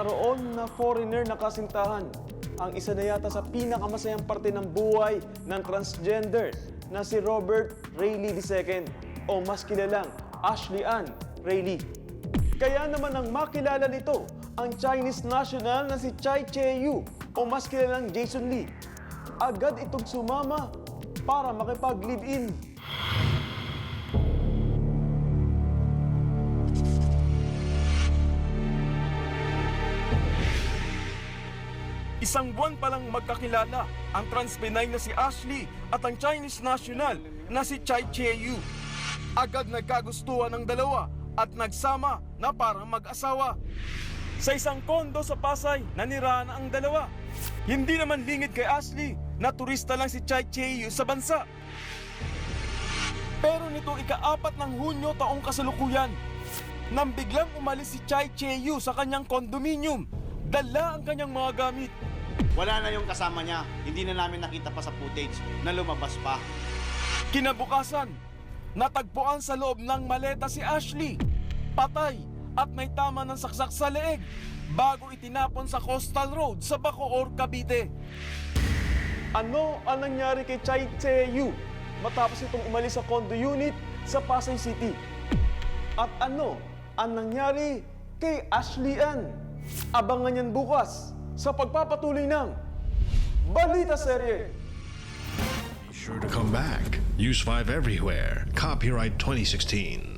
magkakaroon na foreigner na kasintahan. Ang isa na yata sa pinakamasayang parte ng buhay ng transgender na si Robert Rayleigh II o mas kilalang Ashley Ann Rayleigh. Kaya naman ang makilala nito ang Chinese national na si Chai Che-yu o mas kilalang Jason Lee. Agad itong sumama para makipag-live-in. Isang buwan pa lang magkakilala ang trans-Pinay na si Ashley at ang Chinese national na si Chai Che-yu. Agad nagkagustuhan ng dalawa at nagsama na parang mag-asawa. Sa isang kondo sa Pasay, nanirahan ang dalawa. Hindi naman lingid kay Ashley na turista lang si Chai Che-yu sa bansa. Pero nito ika-4 ng Hunyo taong kasalukuyan, nang biglang umalis si Chai Che-yu sa kanyang kondominium, dala ang kanyang mga gamit. Wala na yung kasama niya. Hindi na namin nakita pa sa footage na lumabas pa. Kinabukasan, natagpuan sa loob ng maleta si Ashley, patay at may tama ng saksak sa leeg bago itinapon sa Coastal Road sa Bacoor, Cavite. Ano ang nangyari kay Chai Che-yu matapos itong umalis sa condo unit sa Pasay City? At ano ang nangyari kay Ashley Ann? Abangan yan bukas sa pagpapatuloy ng Balita Serye. Sure to come back. Use 5 everywhere. Copyright 2016.